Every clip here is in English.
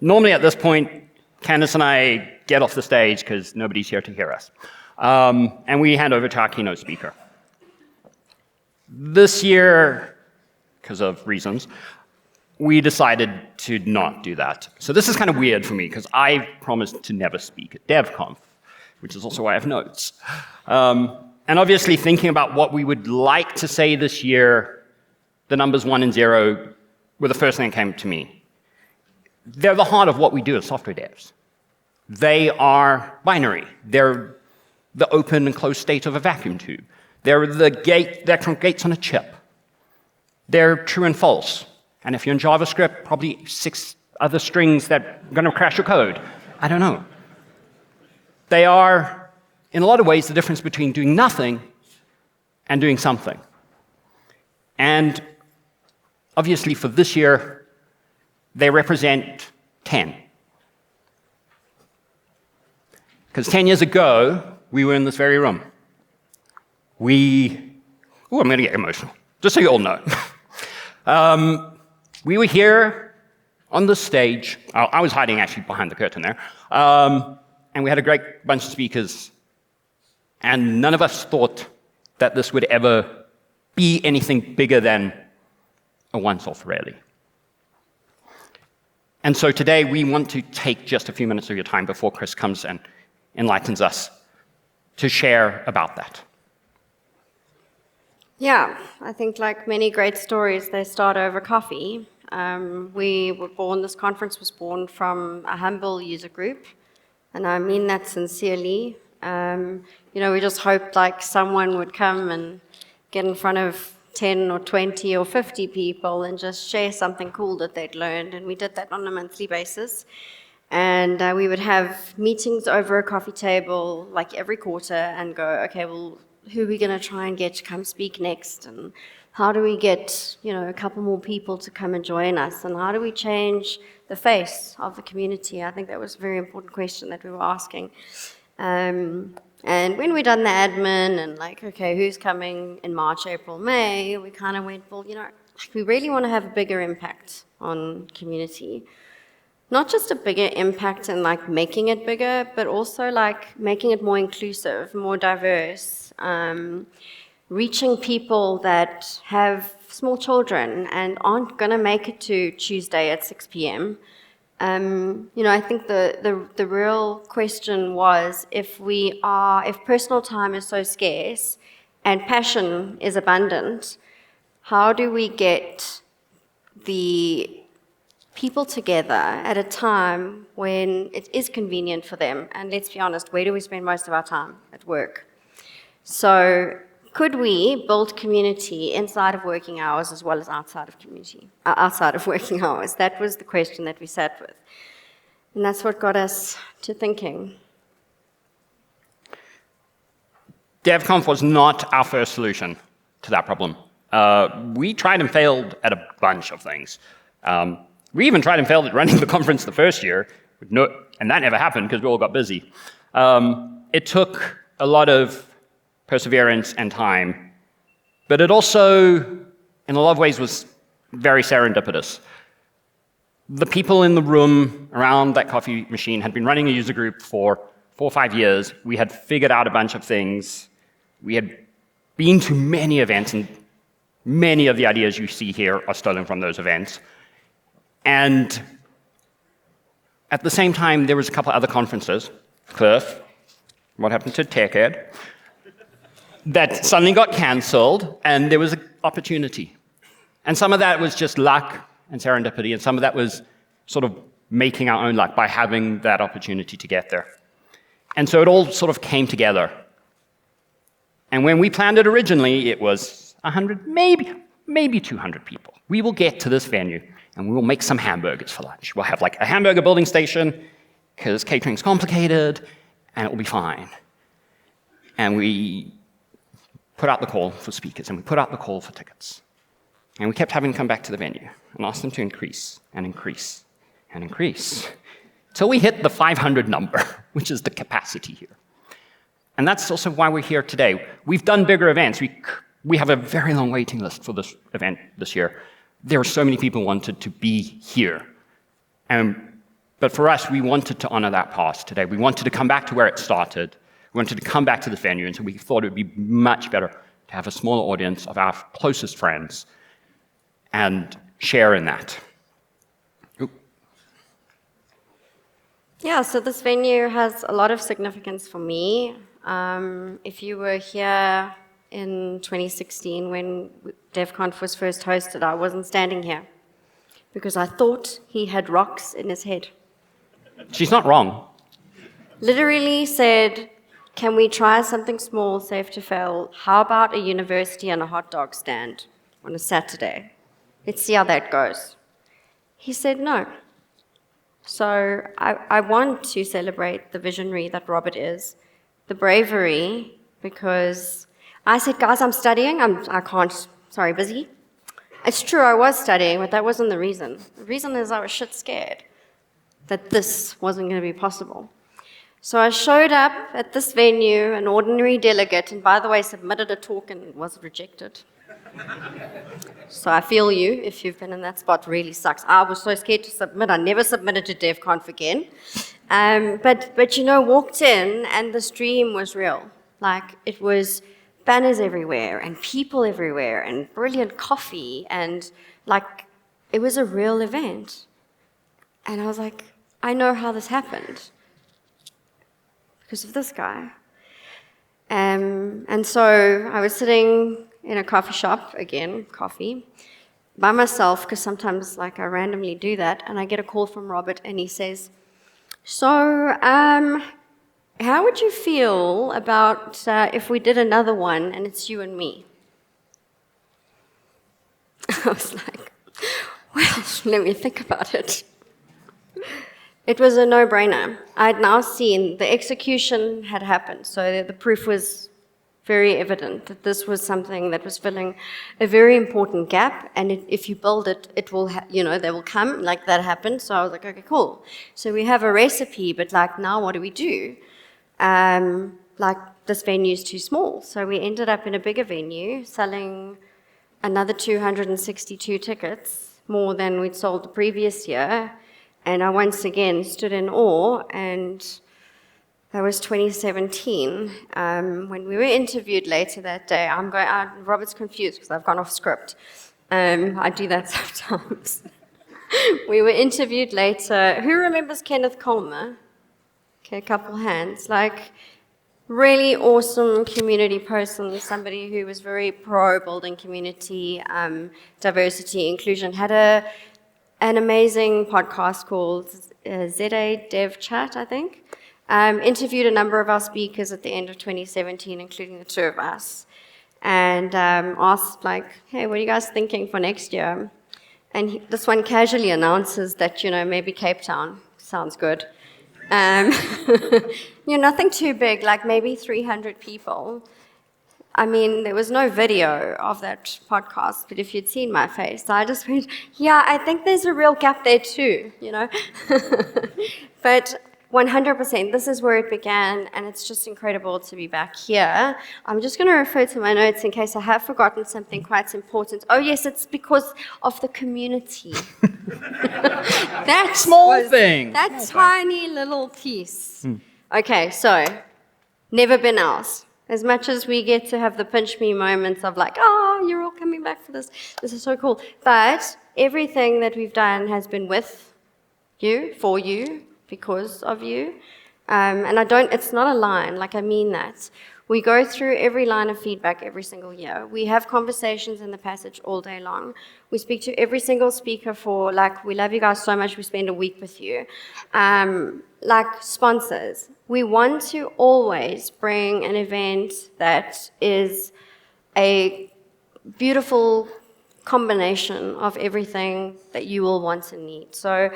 Normally at this point, Candice and I get off the stage because nobody's here to hear us. And we hand over to our keynote speaker. This year, because of reasons, we decided to not do that. So this is kind of weird for me because I promised to never speak at DevConf, which is also why I have notes. And obviously thinking about what we would like to say this year, the numbers 1 and 0 were the first thing that came to me. They're the heart of what we do as software devs. They are binary. They're the open and closed state of a vacuum tube. They're the electronic gates on a chip. They're true and false. And if you're in JavaScript, probably 6 other strings that are going to crash your code. I don't know. They are, in a lot of ways, the difference between doing nothing and doing something. And obviously for this year, they represent 10. Because 10 years ago, we were in this very room. I'm going to get emotional, just so you all know. We were here on the stage. I was hiding actually behind the curtain there. And we had a great bunch of speakers. And none of us thought that this would ever be anything bigger than a once-off, really. And so today we want to take just a few minutes of your time before Chris comes and enlightens us to share about that. Yeah, I think like many great stories, they start over coffee. This conference was born from a humble user group, and I mean that sincerely. We just hoped like someone would come and get in front of 10 or 20 or 50 people and just share something cool that they'd learned, and we did that on a monthly basis. And we would have meetings over a coffee table like every quarter and go, okay, well, who are we going to try and get to come speak next? And how do we get, a couple more people to come and join us? And how do we change the face of the community? I think that was a very important question that we were asking. And when we done the admin and like, okay, who's coming in March, April, May, we kind of went, well, we really want to have a bigger impact on community. Not just a bigger impact in like making it bigger, but also like making it more inclusive, more diverse, reaching people that have small children and aren't going to make it to Tuesday at 6 p.m. I think the real question was if personal time is so scarce and passion is abundant, how do we get the people together at a time when it is convenient for them? And let's be honest, where do we spend most of our time? At work. So could we build community inside of working hours as well as outside of working hours? That was the question that we sat with. And that's what got us to thinking. DevConf was not our first solution to that problem. We tried and failed at a bunch of things. We even tried and failed at running the conference the first year, and that never happened because we all got busy. It took a lot of perseverance and time, but it also, in a lot of ways, was very serendipitous. The people in the room around that coffee machine had been running a user group for 4 or 5 years. We had figured out a bunch of things. We had been to many events, and many of the ideas you see here are stolen from those events. And at the same time, there was a couple other conferences, Cliff, what happened to TechEd, that suddenly got cancelled, and there was an opportunity. And some of that was just luck and serendipity, and some of that was sort of making our own luck by having that opportunity to get there. And so it all sort of came together. And when we planned it originally, it was 100, maybe 200 people. We will get to this venue, and we will make some hamburgers for lunch. We'll have like a hamburger building station, because catering's complicated, and it will be fine. And we put out the call for speakers, and we put out the call for tickets. And we kept having to come back to the venue and ask them to increase and increase and increase till we hit the 500 number, which is the capacity here. And that's also why we're here today. We've done bigger events. We have a very long waiting list for this event this year. There are so many people who wanted to be here. And But for us, we wanted to honor that past today. We wanted to come back to where it started. We wanted to come back to this venue, and so we thought it would be much better to have a smaller audience of our closest friends and share in that. Ooh. Yeah, so this venue has a lot of significance for me. If you were here in 2016 when DevConf was first hosted, I wasn't standing here because I thought he had rocks in his head. She's not wrong. Literally said, can we try something small, safe to fail? How about a university and a hot dog stand on a Saturday? Let's see how that goes. He said no. So I want to celebrate the visionary that Robert is, the bravery, because I said, guys, I'm studying. I can't, sorry, busy. It's true, I was studying, but that wasn't the reason. The reason is I was shit scared that this wasn't going to be possible. So I showed up at this venue, an ordinary delegate, and by the way, submitted a talk and was rejected. So I feel you, if you've been in that spot, really sucks. I was so scared to submit. I never submitted to DevConf again. But you know, walked in and the stream was real. Like, it was banners everywhere and people everywhere and brilliant coffee and like, it was a real event. And I was like, I know how this happened because of this guy. And so I was sitting in a coffee shop, again, coffee, by myself, because sometimes like I randomly do that, and I get a call from Robert and he says, so how would you feel about if we did another one and it's you and me? I was like, well, let me think about it. It was a no-brainer. I'd now seen the execution had happened, so the proof was very evident that this was something that was filling a very important gap, and if you build it, it will, they will come, like that happened. So I was like, okay, cool. So we have a recipe, but like now what do we do? Like this venue's too small. So we ended up in a bigger venue selling another 262 tickets, more than we'd sold the previous year. And I once again stood in awe, and that was 2017. When we were interviewed later that day, Robert's confused because I've gone off script. I do that sometimes. We were interviewed later. Who remembers Kenneth Colmer? Okay, a couple hands. Like, really awesome community person, somebody who was very pro building community, diversity, inclusion, had an amazing podcast called ZA Dev Chat, I think. Interviewed a number of our speakers at the end of 2017, including the two of us, and asked like, hey, what are you guys thinking for next year? And this one casually announces that, maybe Cape Town sounds good. Nothing too big, like maybe 300 people. I mean, there was no video of that podcast, but if you'd seen my face, I just went, yeah, I think there's a real gap there too, But 100%, this is where it began, and it's just incredible to be back here. I'm just going to refer to my notes in case I have forgotten something quite important. Oh yes, it's because of the community. That small thing. That tiny little piece. Okay, so, never been else. As much as we get to have the pinch me moments of like, oh, you're all coming back for this. This is so cool. But everything that we've done has been with you, for you, because of you. And it's not a line, like I mean that. We go through every line of feedback every single year. We have conversations in the passage all day long. We speak to every single speaker for like, we love you guys so much, we spend a week with you. Like sponsors. We want to always bring an event that is a beautiful combination of everything that you will want and need. So,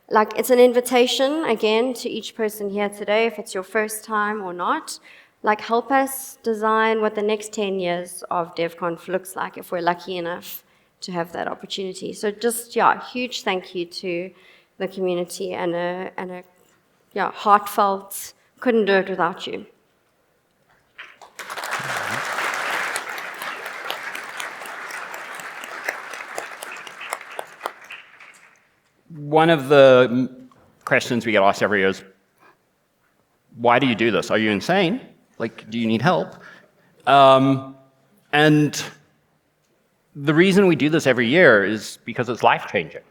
like, it's an invitation, again, to each person here today, if it's your first time or not. Like, help us design what the next 10 years of DevConf looks like if we're lucky enough to have that opportunity. So just, huge thank you to the community and a heartfelt, couldn't do it without you. One of the questions we get asked every year is, why do you do this? Are you insane? Like, do you need help? And the reason we do this every year is because it's life-changing.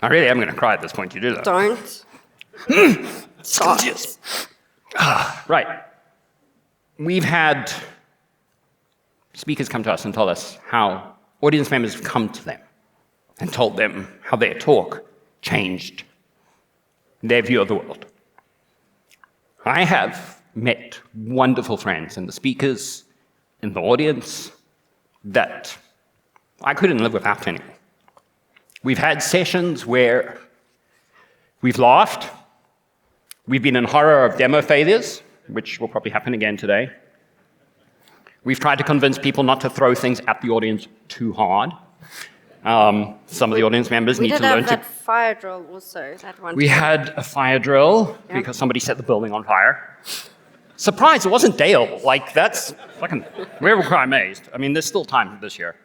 I really am going to cry at this point. You do that. Don't. Stop. Right. We've had speakers come to us and tell us how audience members have come to them and told them how their talk changed their view of the world. I have met wonderful friends and the speakers in the audience that I couldn't live without anymore. We've had sessions where we've laughed. We've been in horror of demo failures, which will probably happen again today. We've tried to convince people not to throw things at the audience too hard. Some of the audience members need to learn to... We did have that fire drill also, that one. We had a fire drill because somebody set the building on fire. Surprise, it wasn't Dale. Like, that's fucking... Where were I amazed? I mean, there's still time this year.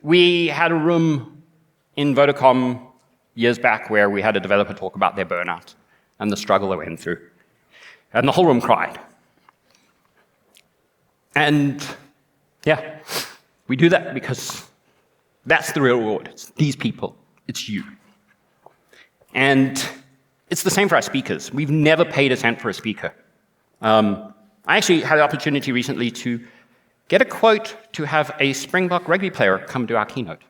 We had a room in Vodacom years back where we had a developer talk about their burnout and the struggle they went through. And the whole room cried. And, yeah, we do that because that's the real reward. It's these people. It's you. And it's the same for our speakers. We've never paid a cent for a speaker. I actually had the opportunity recently to get a quote to have a Springbok rugby player come to our keynote.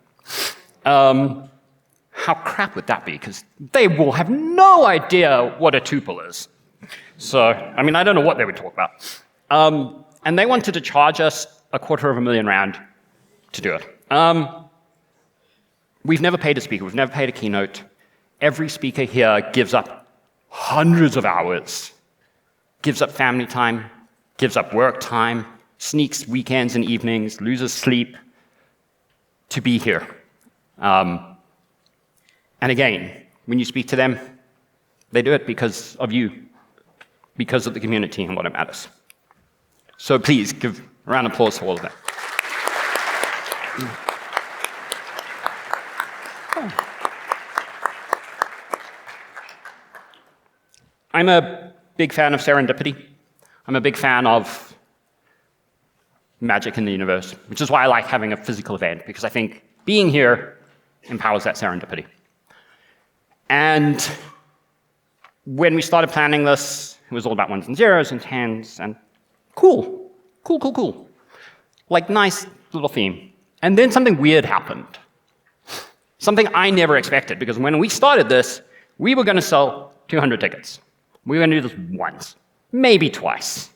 How crap would that be? Because they will have no idea what a tuple is. So, I mean, I don't know what they would talk about. And they wanted to charge us R250,000 to do it. We've never paid a speaker. We've never paid a keynote. Every speaker here gives up hundreds of hours, gives up family time, gives up work time, sneaks weekends and evenings, loses sleep to be here. And again, when you speak to them, they do it because of you, because of the community and what it matters. So please give a round of applause for all of that. I'm a big fan of serendipity. I'm a big fan of magic in the universe, which is why I like having a physical event, because I think being here empowers that serendipity. And when we started planning this, it was all about ones and zeros and tens, and cool. Like, nice little theme. And then something weird happened. Something I never expected, because when we started this, we were going to sell 200 tickets. We were going to do this once, maybe twice.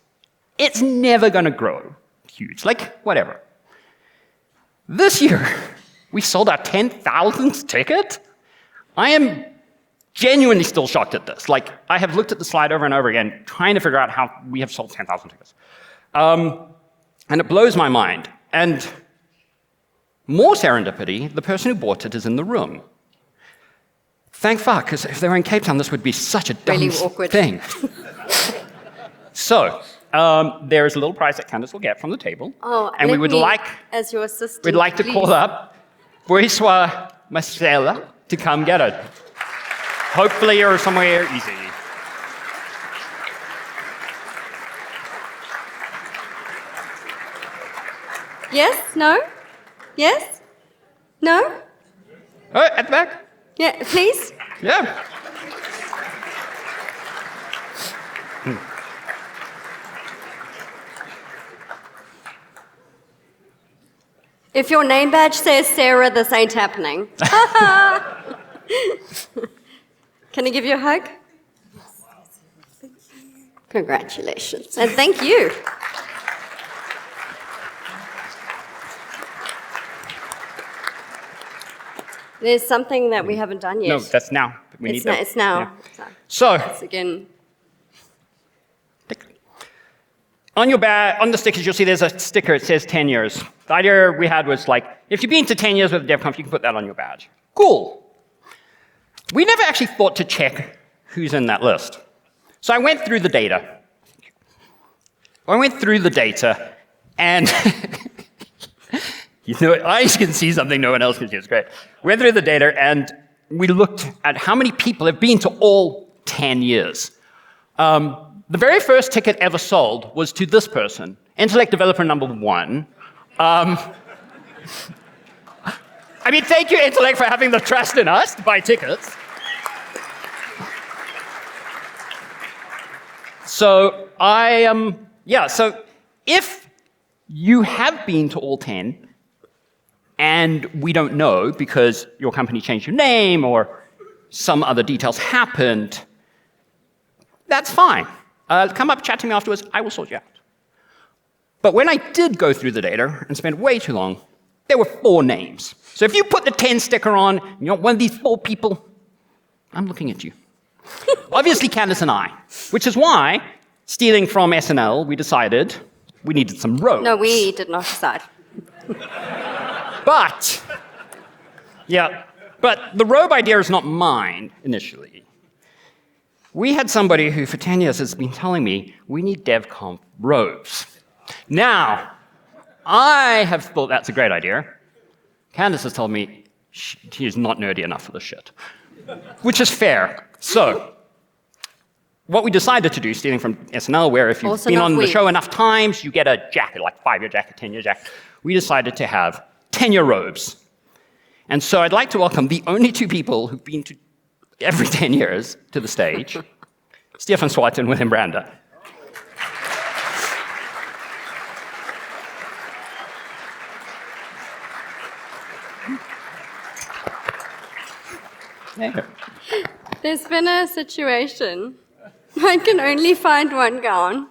It's never going to grow huge, like, whatever. This year, we sold our 10,000th ticket? I am genuinely still shocked at this. Like, I have looked at the slide over and over again, trying to figure out how we have sold 10,000 tickets. And it blows my mind. And more serendipity, the person who bought it is in the room. Thank fuck, because if they were in Cape Town, this would be such a dumb thing. So, there is a little prize that Candice will get from the table. Oh, and we would like, as your assistant, we'd like to call up Boiswa Masela to come get it. Hopefully you're somewhere easy. Yes? No? Yes? No? Oh, at the back? Yeah, please? Yeah. If your name badge says Sarah, this ain't happening. Can I give you a hug? Congratulations. And thank you. There's something that we haven't done yet. No, that's now. We need that. It's now. Yeah. So, it's again. on your on the stickers, you'll see there's a sticker. It says 10 years. The idea we had was like, if you've been to 10 years with DevConf, you can put that on your badge. Cool. We never actually thought to check who's in that list. So I went through the data. And you know, I can see something no one else can see. It's great. Went through the data, and we looked at how many people have been to all 10 years. The very first ticket ever sold was to this person, Intellect Developer number 1. I mean, thank you, Intellect, for having the trust in us to buy tickets. So so if you have been to all 10, and we don't know because your company changed your name or some other details happened, that's fine. Come up, chat to me afterwards, I will sort you out. But when I did go through the data and spent way too long, there were 4 names. So if you put the 10 sticker on, and you're one of these 4 people, I'm looking at you. Obviously, Candice and I, which is why, stealing from SNL, we decided we needed some robes. No, we did not decide. But the robe idea is not mine, initially. We had somebody who, for 10 years, has been telling me, we need DevConf robes. Now, I have thought that's a great idea. Candice has told me she is not nerdy enough for this shit, which is fair. So, what we decided to do, stealing from SNL, where if you've been on the show enough times, you get a jacket, like 5-year jacket, 10-year jacket. We decided to have 10-year robes. And so I'd like to welcome the only 2 people who've been to every 10 years to the stage, Stefan Swart and William Brander. There's been a situation. I can only find one gown.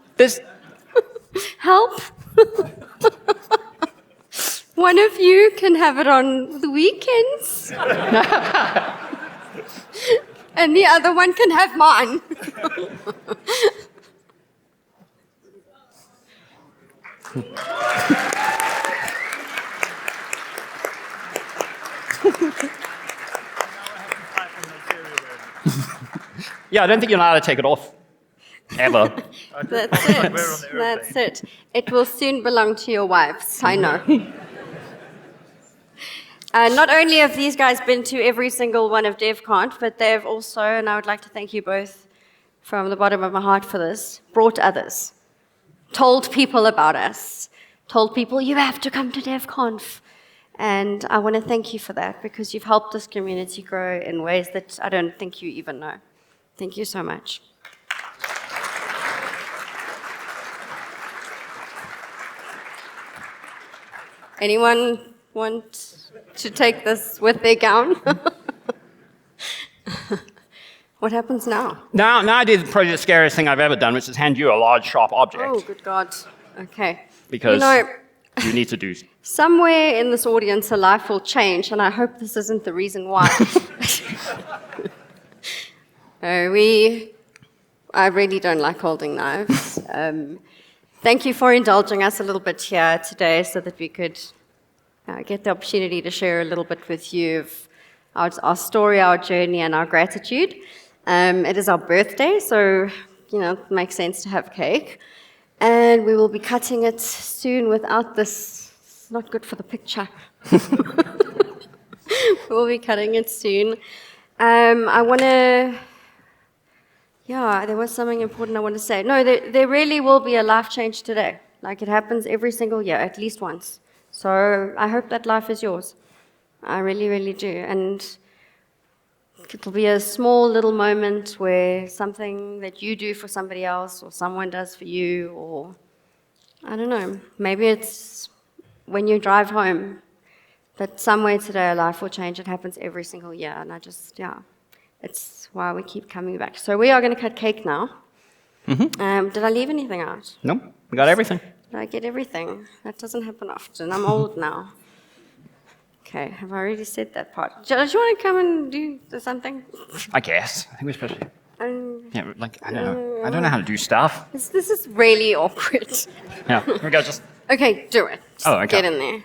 Help! One of you can have it on the weekends. And the other one can have mine. Yeah, I don't think you're allowed to take it off. Ever. That's it. That's it. It will soon belong to your wives, I know. Not only have these guys been to every single one of DevConf, but they've also, and I would like to thank you both from the bottom of my heart for this, brought others, told people about us, told people, you have to come to DevConf. And I want to thank you for that, because you've helped this community grow in ways that I don't think you even know. Thank you so much. Anyone want to take this with their gown? What happens now? Now I do probably the scariest thing I've ever done, which is hand you a large, sharp object. Oh, good God. Okay. Because you need to do... Somewhere in this audience, a life will change, and I hope this isn't the reason why. I really don't like holding knives. Thank you for indulging us a little bit here today so that we could get the opportunity to share a little bit with you of our story, our journey, and our gratitude. It is our birthday, so it makes sense to have cake. And we will be cutting it soon without this. It's not good for the picture. We'll be cutting it soon. I want to... Yeah, there was something important I want to say. No, there really will be a life change today. Like, it happens every single year, at least once. So I hope that life is yours. I really, really do. And it'll be a small little moment where something that you do for somebody else or someone does for you, or I don't know, maybe it's when you drive home, but somewhere today a life will change. It happens every single year, and it's why we keep coming back. So we are going to cut cake now. Mm-hmm. Did I leave anything out? No, we got everything. Did I get everything? That doesn't happen often. I'm old now. Okay, have I already said that part? Do you want to come and do something? I guess. I think we're supposed to. Yeah, like, I don't know. I don't know how to do stuff. This is really awkward. Yeah, here we go. Just. Okay, do it. Oh, okay. Get in there.